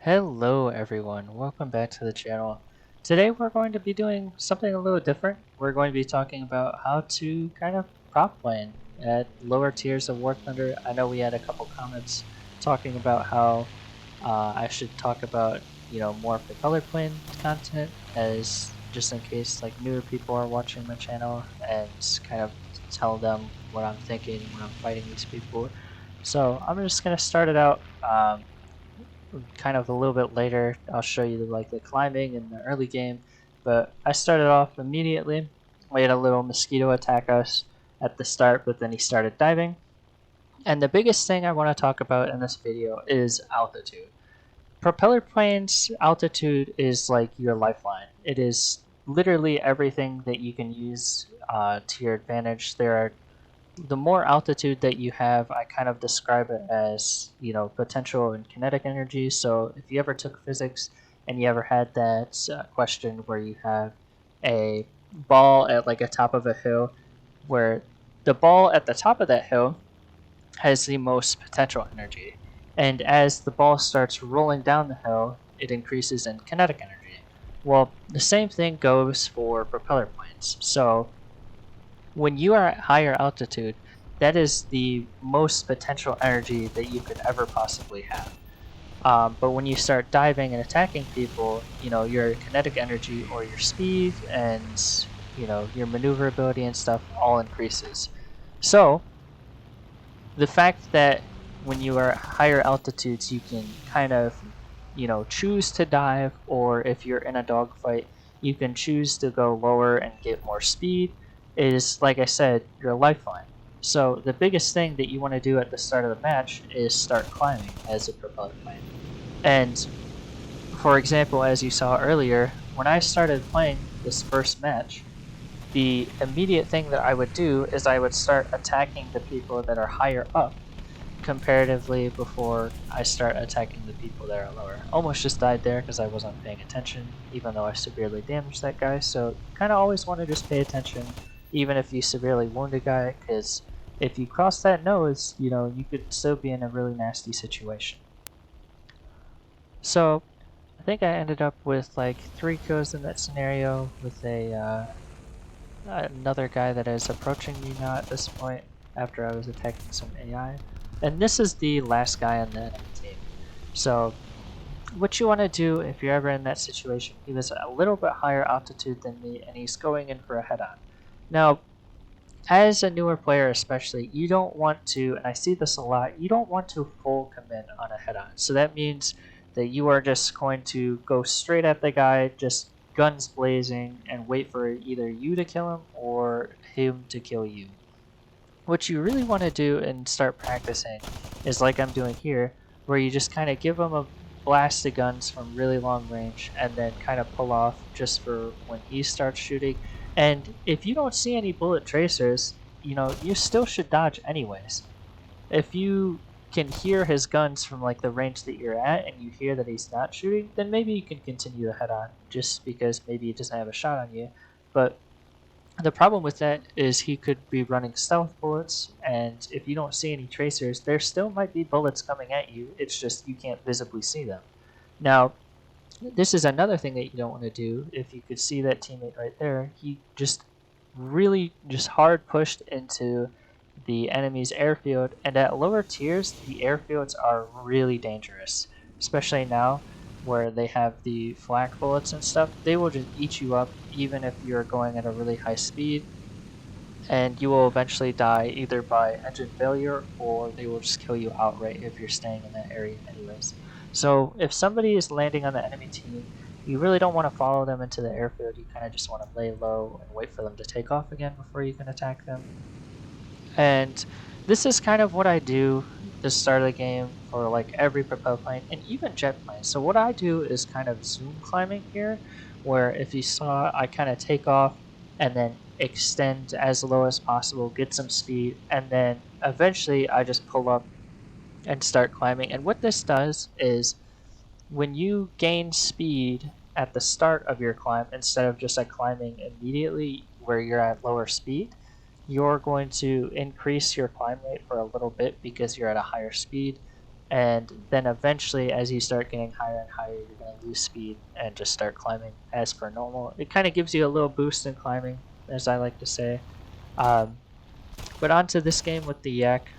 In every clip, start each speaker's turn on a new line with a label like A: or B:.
A: Hello everyone, welcome back to the channel. Today we're going to be doing something a little different. We're going to be talking about how to kind of prop plane at lower tiers of War Thunder. I know we had a couple comments talking about how I should talk about, more propeller plane content, as just in case like newer people are watching my channel, and kind of tell them what I'm thinking when I'm fighting these people. So I'm just going to start it out. Kind of a little bit later. I'll show you the climbing in the early game, but I started off immediately. We had a little mosquito attack us at the start, but then he started diving. And the biggest thing I want to talk about in this video is altitude. Propeller planes altitude is like your lifeline. It is literally everything that you can use to your advantage. The more altitude that you have, I kind of describe it as, potential and kinetic energy. So if you ever took physics and you ever had that question where you have a ball at like a top of a hill, where the ball at the top of that hill has the most potential energy. And as the ball starts rolling down the hill, it increases in kinetic energy. Well, the same thing goes for propeller planes. So when you are at higher altitude, that is the most potential energy that you could ever possibly have. But when you start diving and attacking people, your kinetic energy or your speed and your maneuverability and stuff all increases. So the fact that when you are at higher altitudes, you can kind of choose to dive, or if you're in a dogfight, you can choose to go lower and get more speed, is, like I said, your lifeline. So the biggest thing that you want to do at the start of the match is start climbing as a propeller plane. And for example, as you saw earlier, when I started playing this first match, the immediate thing that I would do is I would start attacking the people that are higher up comparatively before I start attacking the people that are lower. Almost just died there because I wasn't paying attention, even though I severely damaged that guy. So you kind of always want to just pay attention, even if you severely wound a guy, because if you cross that nose, you could still be in a really nasty situation. So I think I ended up with like 3 kills in that scenario with another guy that is approaching me now at this point after I was attacking some AI. And this is the last guy on the enemy team. So what you want to do if you're ever in that situation, he was a little bit higher altitude than me and he's going in for a head-on. Now, as a newer player especially, you don't want to, and I see this a lot, you don't want to full commit on a head-on. So that means that you are just going to go straight at the guy, just guns blazing, and wait for either you to kill him or him to kill you. What you really want to do and start practicing is like I'm doing here, where you just kind of give him a blast of guns from really long range and then kind of pull off just for when he starts shooting. And if you don't see any bullet tracers, you still should dodge anyways. If you can hear his guns from like the range that you're at and you hear that he's not shooting, then maybe you can continue to head on just because maybe he doesn't have a shot on you. But the problem with that is he could be running stealth bullets, and if you don't see any tracers, there still might be bullets coming at you. It's just you can't visibly see them. Now, this is another thing that you don't want to do. If you could see that teammate right there, he just really just hard pushed into the enemy's airfield, and at lower tiers, the airfields are really dangerous, especially now where they have the flak bullets and stuff. They will just eat you up even if you're going at a really high speed, and you will eventually die either by engine failure or they will just kill you outright if you're staying in that area anyways. So if somebody is landing on the enemy team, you really don't want to follow them into the airfield. You kind of just want to lay low and wait for them to take off again before you can attack them. And this is kind of what I do to start of the game for like every propeller plane and even jet plane. So what I do is kind of zoom climbing here, where if you saw, I kind of take off and then extend as low as possible, get some speed, and then eventually I just pull up and start climbing. And what this does is when you gain speed at the start of your climb, instead of just like climbing immediately where you're at lower speed, you're going to increase your climb rate for a little bit because you're at a higher speed. and then eventually as you start getting higher and higher, you're going to lose speed and just start climbing as per normal. It kind of gives you a little boost in climbing, as I like to say. Um, but onto this game with the Yak,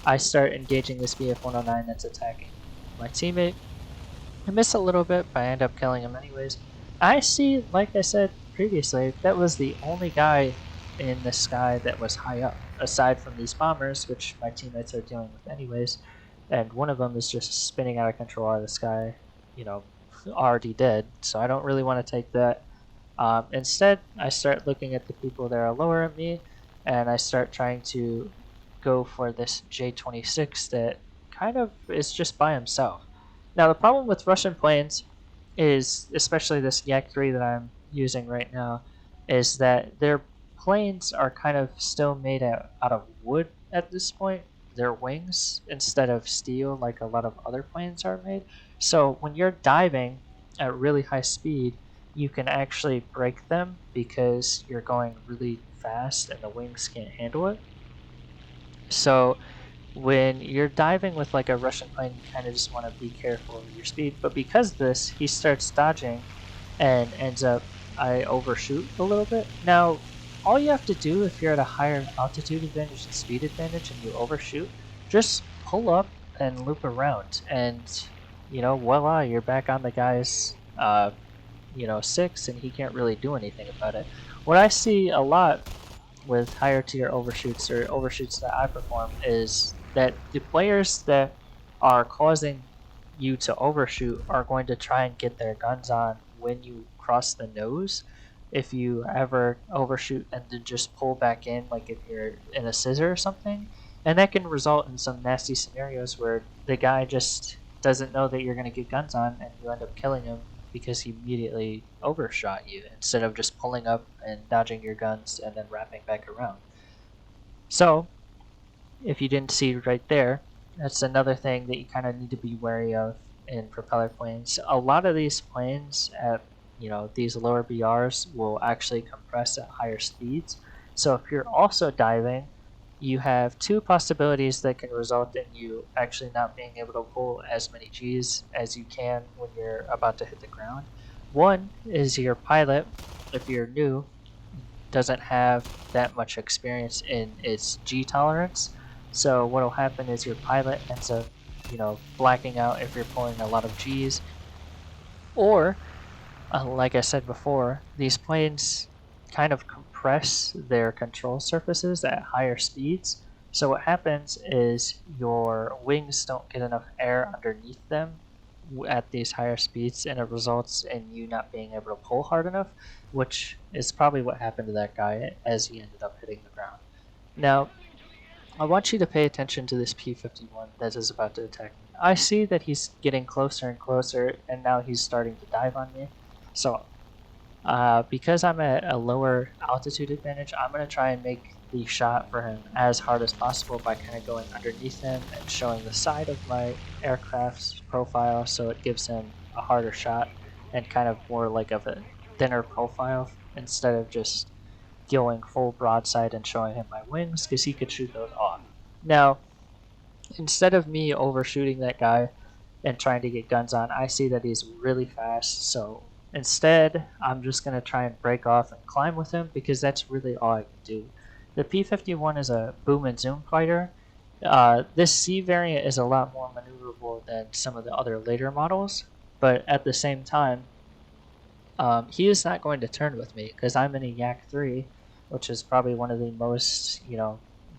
A: I start engaging this BF-109 that's attacking my teammate. I miss a little bit, but I end up killing him anyways. I see, like I said previously, that was the only guy in the sky that was high up, aside from these bombers, which my teammates are dealing with anyways. And one of them is just spinning out of control out of the sky, you know, already dead. So I don't really want to take that. Instead, I start looking at the people that are lower than me, and I start trying to go for this J-26 that kind of is just by himself. Now, the problem with Russian planes is, especially this Yak-3 that I'm using right now, is that their planes are kind of still made out of wood at this point. Their wings, instead of steel like a lot of other planes are made. So when you're diving at really high speed, you can actually break them because you're going really fast and the wings can't handle it. So when you're diving with like a Russian plane, you kind of just want to be careful of your speed. But because of this, he starts dodging and ends up, I overshoot a little bit. Now, all you have to do if you're at a higher altitude advantage and speed advantage and you overshoot, just pull up and loop around. And, you know, voila, you're back on the guy's, 6, and he can't really do anything about it. What I see a lot with higher tier overshoots or overshoots that I perform is that the players that are causing you to overshoot are going to try and get their guns on when you cross the nose. If you ever overshoot and then just pull back in, like if you're in a scissor or something, and that can result in some nasty scenarios where the guy just doesn't know that you're going to get guns on and you end up killing him because he immediately overshot you instead of just pulling up and dodging your guns and then wrapping back around. So, if you didn't see right there, that's another thing that you kind of need to be wary of in propeller planes. A lot of these planes at these lower BRs will actually compress at higher speeds. So if you're also diving, you have two possibilities that can result in you actually not being able to pull as many Gs as you can when you're about to hit the ground. One is your pilot, if you're new, doesn't have that much experience in its G tolerance. So what'll happen is your pilot ends up, blacking out if you're pulling a lot of Gs. Or, like I said before, these planes kind of compress their control surfaces at higher speeds. So what happens is your wings don't get enough air underneath them at these higher speeds, and it results in you not being able to pull hard enough, which is probably what happened to that guy as he ended up hitting the ground. Now, I want you to pay attention to this P-51 that is about to attack me. I see that he's getting closer and closer, and now he's starting to dive on me. So, because I'm at a lower altitude advantage, I'm going to try and make the shot for him as hard as possible by kind of going underneath him and showing the side of my aircraft's profile so it gives him a harder shot and kind of more like of a thinner profile instead of just going full broadside and showing him my wings, because he could shoot those off. Now, instead of me overshooting that guy and trying to get guns on, I see that he's really fast, so instead I'm just going to try and break off and climb with him because that's really all I can do. The P-51 is a boom and zoom fighter. This C variant is a lot more maneuverable than some of the other later models, but at the same time, he is not going to turn with me because I'm in a Yak-3, which is probably one of the most,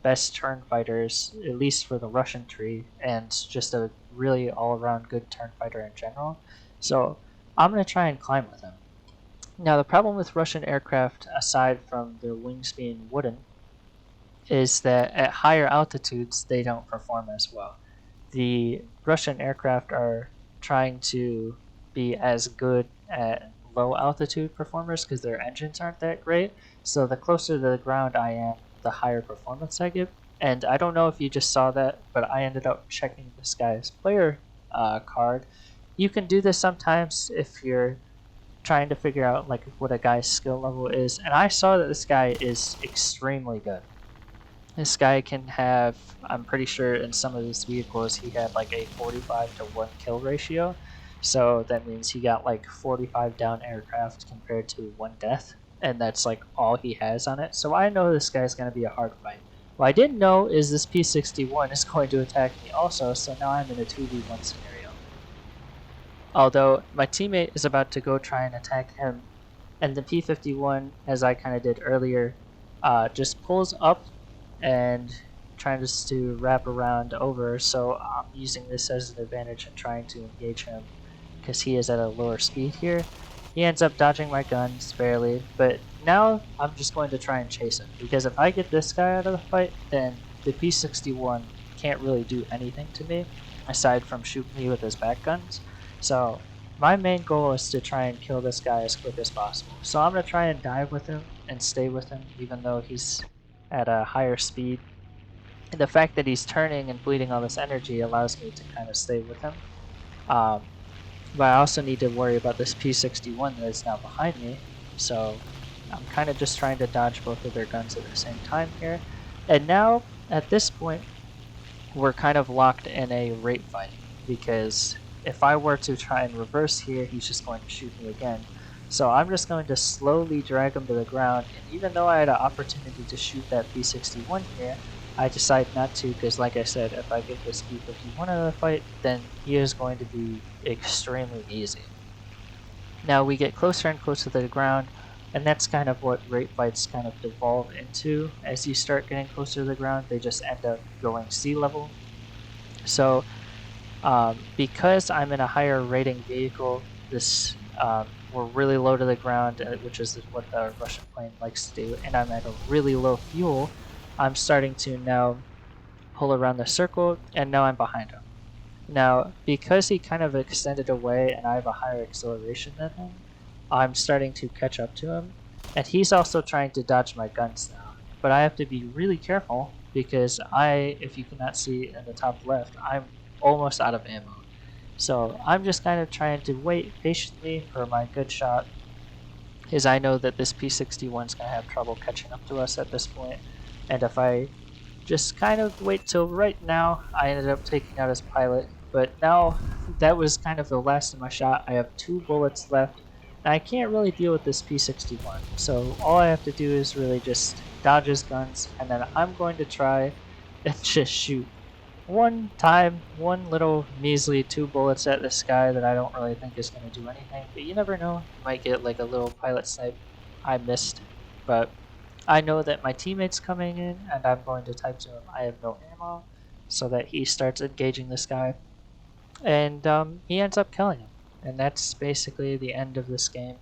A: best turn fighters, at least for the Russian tree, and just a really all-around good turn fighter in general. So I'm going to try and climb with him. Now, the problem with Russian aircraft, aside from their wings being wooden, is that at higher altitudes, they don't perform as well. The Russian aircraft are trying to be as good at low altitude performers because their engines aren't that great. So the closer to the ground I am, the higher performance I give. And I don't know if you just saw that, but I ended up checking this guy's player card. You can do this sometimes if you're trying to figure out like what a guy's skill level is. And I saw that this guy is extremely good. This guy can have, I'm pretty sure in some of his vehicles, he had like a 45 to 1 kill ratio. So that means he got like 45 down aircraft compared to 1 death. And that's like all he has on it. So I know this guy's going to be a hard fight. What I didn't know is this P-61 is going to attack me also. So now I'm in a 2v1 scenario. Although my teammate is about to go try and attack him. And the P-51, as I kind of did earlier, just pulls up and trying just to wrap around over, so I'm using this as an advantage and trying to engage him because he is at a lower speed here. He ends up dodging my guns barely, but now I'm just going to try and chase him because if I get this guy out of the fight, then the P-61 can't really do anything to me aside from shoot me with his back guns. So my main goal is to try and kill this guy as quick as possible. So I'm going to try and dive with him and stay with him even though he's at a higher speed. And the fact that he's turning and bleeding all this energy allows me to kind of stay with him. Um, but I also need to worry about this P-61 that is now behind me. So I'm kind of just trying to dodge both of their guns at the same time here. And now, at this point, we're kind of locked in a rate fight. Because if I were to try and reverse here, he's just going to shoot me again. So I'm just going to slowly drag him to the ground, and even though I had an opportunity to shoot that P-61 here, I decide not to because like I said, if I get this P-51 out of the fight, then he is going to be extremely easy. Now we get closer and closer to the ground, and that's kind of what rate fights kind of devolve into. As you start getting closer to the ground, they just end up going sea level. So because I'm in a higher rating vehicle, this we're really low to the ground, which is what the Russian plane likes to do, and I'm at a really low fuel. I'm starting to now pull around the circle, and now I'm behind him. Now, because he kind of extended away and I have a higher acceleration than him, I'm starting to catch up to him, and he's also trying to dodge my guns now. But I have to be really careful because if you cannot see in the top left, I'm almost out of ammo. So I'm just kind of trying to wait patiently for my good shot, as I know that this P-61 is going to have trouble catching up to us at this point. And if I just kind of wait till right now, I ended up taking out his pilot. But now that was kind of the last of my shot. I have 2 bullets left, and I can't really deal with this P-61. So all I have to do is really just dodge his guns, and then I'm going to try and just shoot one time, one little measly 2 bullets at this guy that I don't really think is going to do anything. But you never know, you might get like a little pilot snipe. I missed, but I know that my teammate's coming in, and I'm going to type to him, I have no ammo, so that he starts engaging this guy. And he ends up killing him. And that's basically the end of this game.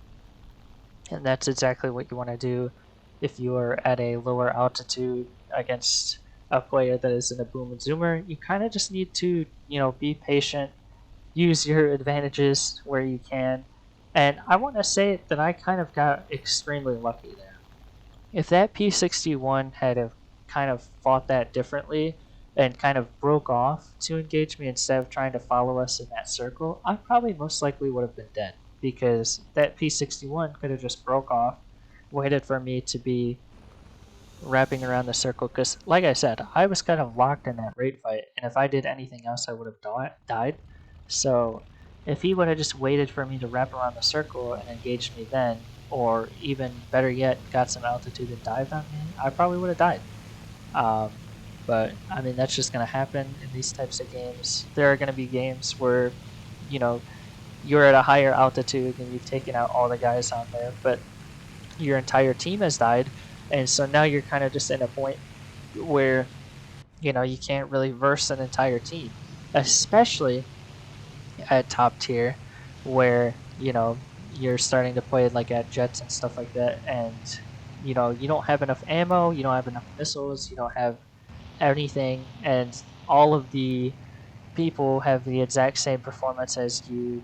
A: And that's exactly what you want to do if you are at a lower altitude against a player that is in a boom and zoomer. You kind of just need to, be patient, use your advantages where you can. And I want to say that I kind of got extremely lucky there. If that P-61 had have kind of fought that differently and kind of broke off to engage me instead of trying to follow us in that circle, I probably most likely would have been dead because that P-61 could have just broke off, waited for me to be wrapping around the circle because, like I said, I was kind of locked in that rate fight, and if I did anything else, I would have died. So if he would have just waited for me to wrap around the circle and engaged me then, or even better yet, got some altitude and dived on me, I probably would have died. Um, but I mean, that's just going to happen in these types of games. There are going to be games where, you know, you're at a higher altitude and you've taken out all the guys on there, but your entire team has died, and so now you're kind of just in a point where you can't really verse an entire team, especially at top tier, where you're starting to play like at jets and stuff like that, and you don't have enough ammo, you don't have enough missiles, you don't have anything, and all of the people have the exact same performance as you,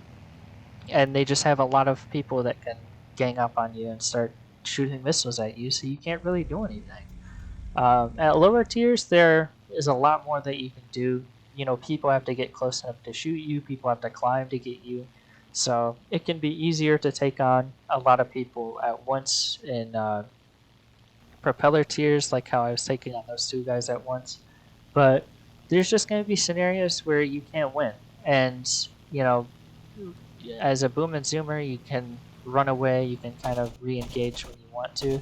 A: and they just have a lot of people that can gang up on you and start shooting missiles at you, so you can't really do anything. At lower tiers, there is a lot more that you can do. People have to get close enough to shoot you, people have to climb to get you, so it can be easier to take on a lot of people at once propeller tiers, like how I was taking on those two guys at once. But there's just going to be scenarios where you can't win. And, you know, as a boom and zoomer, you can run away, you can kind of re-engage when you want to.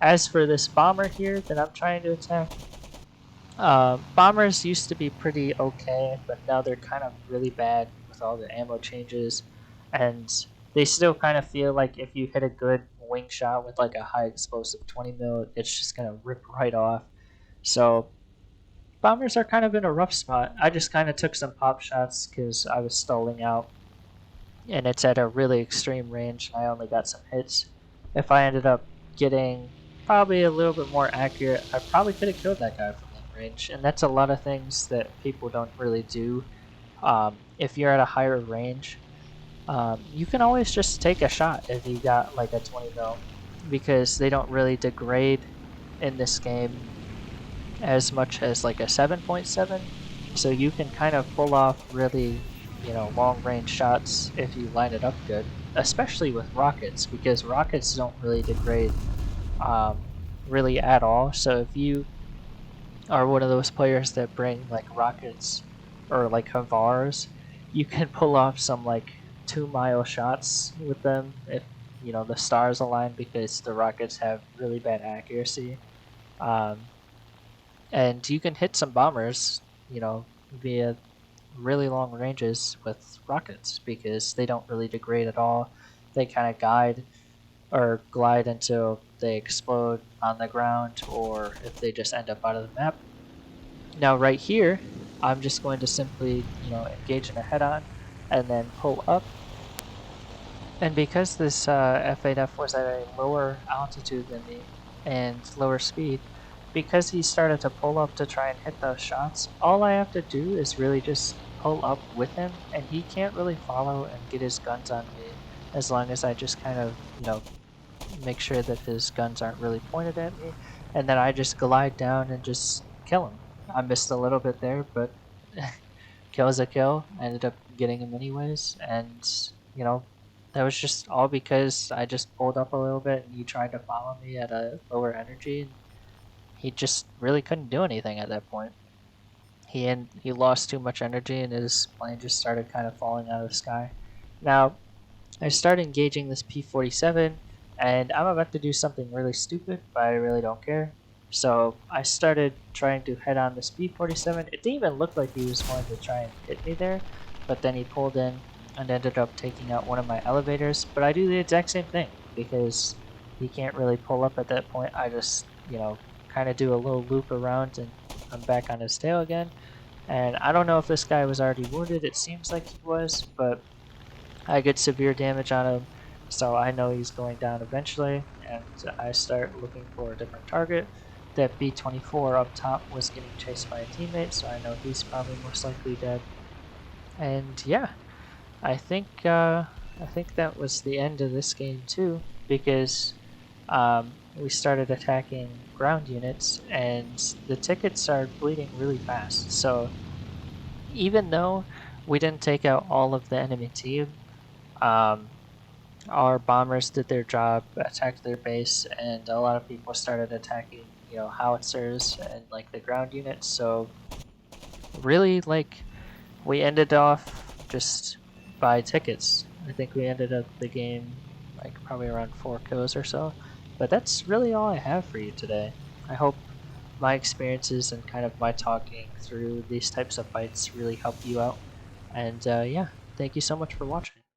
A: As for this bomber here that I'm trying to attack, bombers used to be pretty okay, but now they're kind of really bad with all the ammo changes, and they still kind of feel like if you hit a good wing shot with like a high explosive 20 mil, it's just gonna rip right off. So bombers are kind of in a rough spot. I just kind of took some pop shots because I was stalling out, and it's at a really extreme range, and I only got some hits. If I ended up getting probably a little bit more accurate, I probably could have killed that guy from that range, and that's a lot of things that people don't really do. If you're at a higher range, you can always just take a shot if you got like a 20 mil, because they don't really degrade in this game as much as like a 7.7, so you can kind of pull off really, long range shots if you line it up good, especially with rockets, because rockets don't really degrade really at all. So if you are one of those players that bring like rockets or like Havars, you can pull off some like 2 mile shots with them if the stars align, because the rockets have really bad accuracy. Um, and you can hit some bombers, via really long ranges with rockets, because they don't really degrade at all. They kind of guide or glide until they explode on the ground, or if they just end up out of the map. Now right here, I'm just going to simply, engage in a head-on and then pull up. And because this F8F was at a lower altitude than me and lower speed, because he started to pull up to try and hit those shots, all I have to do is really just pull up with him, and he can't really follow and get his guns on me, as long as I just kind of, make sure that his guns aren't really pointed at me, and then I just glide down and just kill him. I missed a little bit there, but kill is a kill. I ended up getting him anyways, and you know that was just all because I just pulled up a little bit and he tried to follow me at a lower energy, and he just really couldn't do anything at that point. He lost too much energy and his plane just started kind of falling out of the sky. Now I started engaging this P-47, and I'm about to do something really stupid, but I really don't care. So I started trying to head on this P-47. It didn't even look like he was going to try and hit me there, but then he pulled in and ended up taking out one of my elevators. But I do the exact same thing, because he can't really pull up at that point. I just, kind of do a little loop around and I'm back on his tail again. And I don't know if this guy was already wounded. It seems like he was, but I get severe damage on him, so I know he's going down eventually, and I start looking for a different target. That B-24 up top was getting chased by a teammate, so I know he's probably most likely dead. And yeah, I think that was the end of this game too, because we started attacking ground units, and the tickets are bleeding really fast. So even though we didn't take out all of the enemy team, um, our bombers did their job, attacked their base, and a lot of people started attacking, howitzers and like the ground units. So really, like, we ended off just by tickets. I think we ended up the game like probably around 4 kills or so. But that's really all I have for you today. I hope my experiences and kind of my talking through these types of fights really help you out. And yeah, thank you so much for watching.